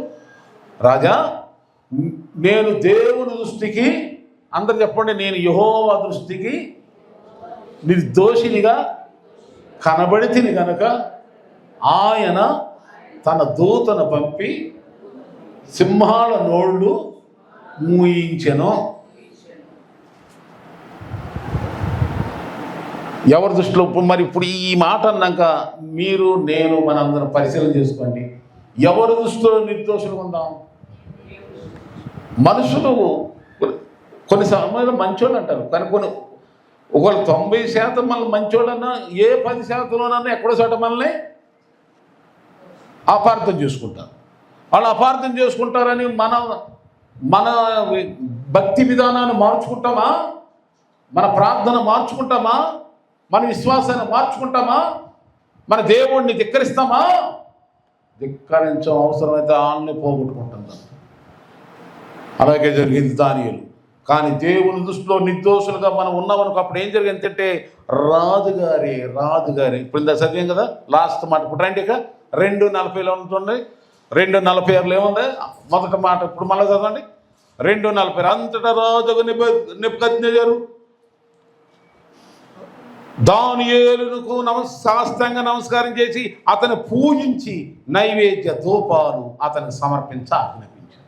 రాజా నేను దేవుని దృష్టికి, అందరు చెప్పండి, నేను యెహోవా దృష్టికి నిర్దోషినిగా కనబడితిని గనుక ఆయన తన దూతను పంపి సింహాల నోళ్ళు మూయించెను. ఎవరి దృష్టిలో? మరి ఇప్పుడు ఈ మాట అన్నాక మీరు నేను మనందరం పరిశీలన చేసుకోండి. ఎవరి దృష్టిలో నిర్దోషులు ఉందాం? మనుషులు కొన్ని సమయంలో మంచోళ్ళు అంటారు, కానీ ఒకళ్ళు 90% మనల్ని మంచోళ్ళన్నా ఏ 10%లోనన్నా ఎక్కడో చోట మనల్ని అపార్థం చేసుకుంటారు. వాళ్ళు అపార్థం చేసుకుంటారని మన భక్తి విధానాన్ని మార్చుకుంటామా? మన ప్రార్థన మార్చుకుంటామా? మన విశ్వాసాన్ని మార్చుకుంటామా? మన దేవుణ్ణి ధిక్కరిస్తామా? ధిక్కరించడం అవసరమైతే ఆల్ని పోగొట్టుకుంటాం. అలాగే జరిగింది దానియేలు. కానీ దేవుని దృష్టిలో నిర్దోషులుగా మనం ఉన్నామనుకో అప్పుడు ఏం జరిగిందంటే రాజుగారి ఇప్పుడు ఇందా చదివాం కదా లాస్ట్ మాట. ఇప్పుడు రండి ఇక 2:40 ఉంటుంది. 2:46 ఏముంది మొదటి మాట. ఇప్పుడు మళ్ళీ చదవండి 2:40. అంతటా రాజుకు నెబుకద్నెజరు దానియేలుకు సాష్టాంగ నమస్కారం చేసి అతను పూజించి నైవేద్య ధూపాలు అతనికి సమర్పించ ఆజ్ఞాపించారు.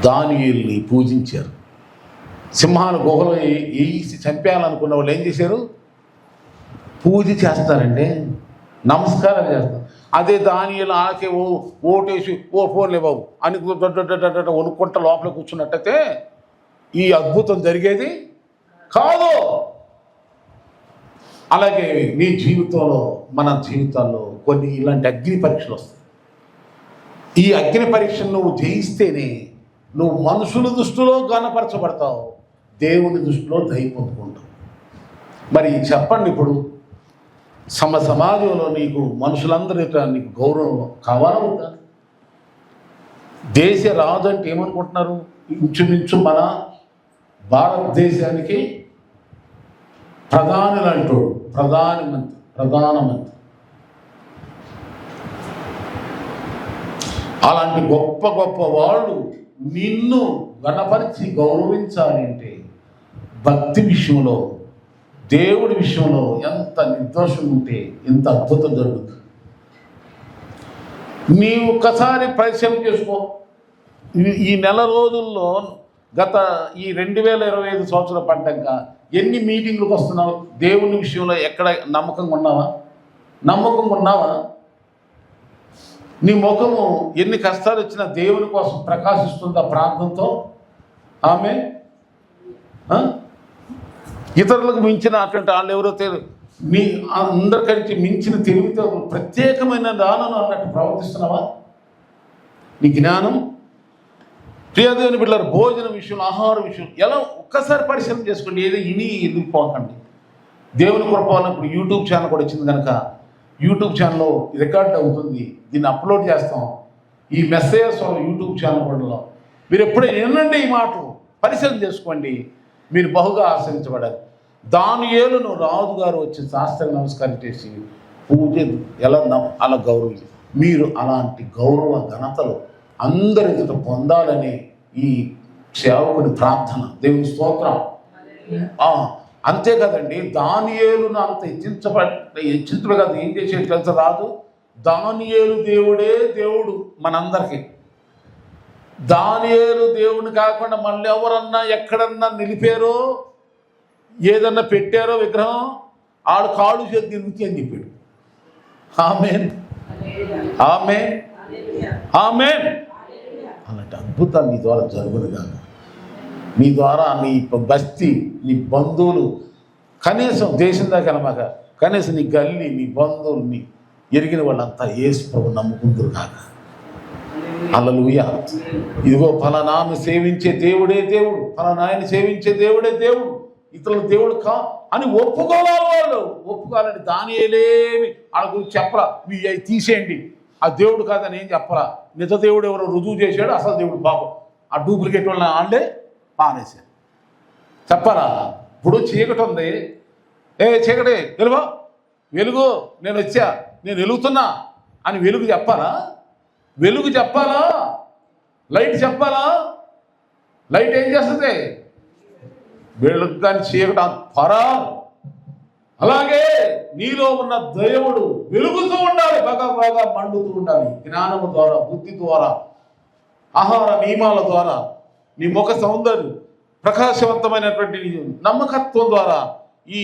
దానియేలుని పూజించారు. సింహాల గుహలో వేసి చంపేయాలనుకున్న వాళ్ళు ఏం చేశారు? పూజ చేస్తారండి, నమస్కారాలు చేస్తారు. అదే దానియేలు ఆకే ఓటేసి ఓ ఫోన్లే బాబు అని వణుక్కుంట లోపల కూర్చున్నట్టయితే ఈ అద్భుతం జరిగేది కాదు. అలాగే నీ జీవితంలో, మన జీవితాల్లో కొన్ని ఇలాంటి అగ్ని పరీక్షలు వస్తాయి. ఈ అగ్ని పరీక్షను నువ్వు జయిస్తేనే నువ్వు మనుషుల దృష్టిలో గణపరచబడతావు, దేవుని దృష్టిలో దయ పొందుకుంటావు. మరి చెప్పండి, ఇప్పుడు సమాజంలో నీకు మనుషులందరూ నీకు గౌరవం కావాలా ఉందా? దేశ రాజు అంటే ఏమనుకుంటున్నారు? ఇంచుమించు మన భారతదేశానికి ప్రధానులు అంటాడు, ప్రధానమంత్రి. అలాంటి గొప్ప గొప్ప వాళ్ళు నిన్ను గణపరిచి గౌరవించాలి అంటే భక్తి విషయంలో, దేవుడి విషయంలో ఎంత నిర్దోషం ఉంటే ఎంత అద్భుతం జరుగుతుంది. నీవు ఒక్కసారి పరిశ్రమ చేసుకో. ఈ నెల రోజుల్లో గత ఈ 2025 సంవత్సరం పడ్డాక ఎన్ని మీటింగ్లకు వస్తున్నావు? దేవుని విషయంలో ఎక్కడ నమ్మకంగా ఉన్నావా? నీ ముఖము ఎన్ని కష్టాలు వచ్చినా దేవుని కోసం ప్రకాశిస్తుందా ప్రార్థనతో? ఆమె ఇతరులకు మించిన అటువంటి వాళ్ళు ఎవరో మీ అందరికంటే మించిన తెలివితో ప్రత్యేకమైన దానను అన్నట్టు ప్రవర్తిస్తున్నావా? నీ జ్ఞానం, ప్రియదేవుని బిడ్డలారా, భోజనం విషయం, ఆహార విషయం ఎలా ఒక్కసారి పరిశీలన చేసుకోండి. ఏదో ఎదిగిపోకండి. దేవుని కృప వల్ల ఇప్పుడు యూట్యూబ్ ఛానల్ కూడా వచ్చింది కనుక యూట్యూబ్ ఛానల్లో రికార్డ్ అవుతుంది, దీన్ని అప్లోడ్ చేస్తాం. ఈ మెసేజెస్ యూట్యూబ్ ఛానల్ కూడా మీరు ఎప్పుడైనా వినండి, ఈ మాట పరిశీలన చేసుకోండి, మీరు బహుగా ఆశ్రయించబడాలి. దానియేలును రాజుగారు వచ్చి శాస్త్రం నమస్కారం చేసి పూజ ఎలా అలా గౌరవం, మీరు అలాంటి గౌరవ ఘనతలు అందరి ఎదుట పొందాలని ఈ సేవకుని ప్రార్థన. దేవుని స్తోత్రం. అంతే కదండి, దానియేలును అంత హెచ్చించడం కాదు, ఏం చేసేది తెలుసా రాజు? దానియేలు దేవుడే దేవుడు మనందరికీ. దానియేలు దేవుని కాకుండా మళ్ళీ ఎవరన్నా ఎక్కడన్నా నిలిపారో, ఏదన్నా పెట్టారో విగ్రహం, ఆడు కాళ్ళు చేతి తిరుగుతి అని చెప్పాడు. ఆమేన్, ఆమేన్, ఆమేన్. అలాంటి అద్భుతాలు నీ ద్వారా జరుగును కాదు. నీ ద్వారా నీ బస్తీ, నీ బంధువులు, కనీసం దేశం దాకా వెళ్ళమాక కనీసం నీ గల్లి, నీ బంధువుల్ని ఎరిగిన వాళ్ళంతా యేసు ప్రభువు నమ్ముకుంటారు కాక. హల్లెలూయా. ఇదిగో ఫలానాను సేవించే దేవుడే దేవుడు, ఫలానాయన సేవించే దేవుడే దేవుడు, ఇతరుల దేవుడు అని ఒప్పుకోవాలి. వాళ్ళు ఒప్పుకోవాలంటే దానియేలేమి వాళ్ళ గురించి చెప్పరా, మీ అవి తీసేయండి, ఆ దేవుడు కాదని ఏం చెప్పరా. నిజ దేవుడు ఎవరో రుజువు చేశాడు, అసలు దేవుడు పాపం ఆ డూప్లికేట్ వాళ్ళని వాళ్ళే పానేశారు. చెప్పరా? ఇప్పుడు చీకటి ఉంది, చీకటి వెలుగు నేను వచ్చా, నేను వెలుగుతున్నా అని వెలుగు చెప్పాలా? వెలుగు చెప్పాలా? లైట్ చెప్పాలా? లైట్ ఏం చేస్తుంది? వెలుగు కానీ చీకటి పరా. అలాగే నీలో ఉన్న దేవుడు వెలుగుతూ ఉండాలి, బాగా మండుతూ ఉండాలి. జ్ఞానము ద్వారా, బుద్ధి ద్వారా, ఆహార నియమాల ద్వారా, నీ ముఖ సౌందర్యం, ప్రకాశవంతమైనటువంటి నమ్మకత్వం ద్వారా ఈ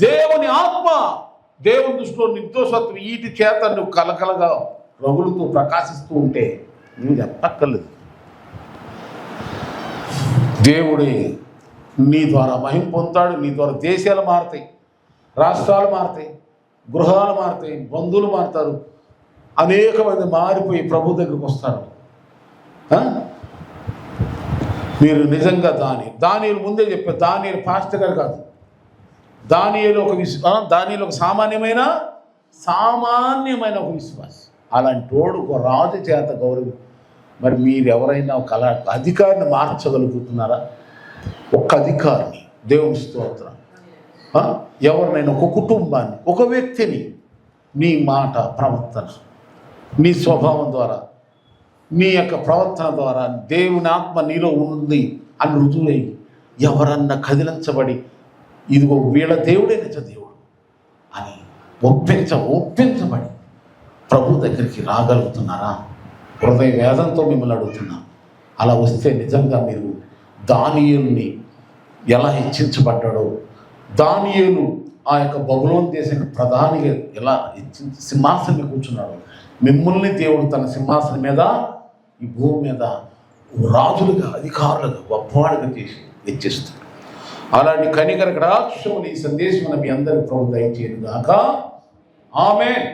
దేవుని ఆత్మ, దేవుని దృష్టిలో నిర్దోషత్వం, వీటి చేత నువ్వు కలకలగా రగులుతూ ప్రకాశిస్తూ ఉంటే నువ్వు చెప్పక్కర్లేదు. దేవుడే నీ ద్వారా మహిమ పొందుతాడు. నీ ద్వారా దేశాలు మారుతాయి, రాష్ట్రాలు మారుతాయి, గృహాలు మారుతాయి, బంధువులు మారుతారు, అనేక మంది మారిపోయి ప్రభు దగ్గరికి వస్తారు. మీరు నిజంగా దానియేలు ముందే చెప్పారు, దానియేలు పాస్టర్ గారు కాదు, దానియేలు ఒక సామాన్యమైన ఒక విశ్వాసం. అలాంటి వాడు ఒక రాజు చేత గౌరవం. మరి మీరు ఎవరైనా ఒక అధికారిని మార్చగలుగుతున్నారా? ఒక అధికారిని, దేవుని స్తోత్రం, ఎవరినైనా ఒక కుటుంబాన్ని, ఒక వ్యక్తిని నీ మాట, ప్రవర్తన, నీ స్వభావం ద్వారా, నీ యొక్క ప్రవర్తన ద్వారా దేవుని ఆత్మ నీలో ఉంది అని రుజువై ఎవరన్నా కదిలించబడి ఇదిగో వీళ్ళ దేవుడే నిజ దేవుడు అని ఒప్పించబడి ప్రభు దగ్గరికి రాగలుగుతున్నారా? హృదయ వేదంతో మిమ్మల్ని అడుగుతున్నా. అలా వస్తే నిజంగా మీరు దానియేలుని ఎలా హెచ్చించబడ్డాడో, దానియేలు ఆ యొక్క బబులోన్ దేశం ప్రధానిగా ఇలా సింహాసనం మీద కూర్చున్నాడు. మిమ్మల్ని దేవుడు తన సింహాసనం మీద ఈ భూమి మీద రాజులుగా, అధికారులుగా, గొప్పవాడుగా చేసి హెచ్చిస్తాడు. అలాంటి కనికర రాక్షములు ఈ సందేశం మీ అందరి ప్రభు దయచేయను గాక. ఆమేన్.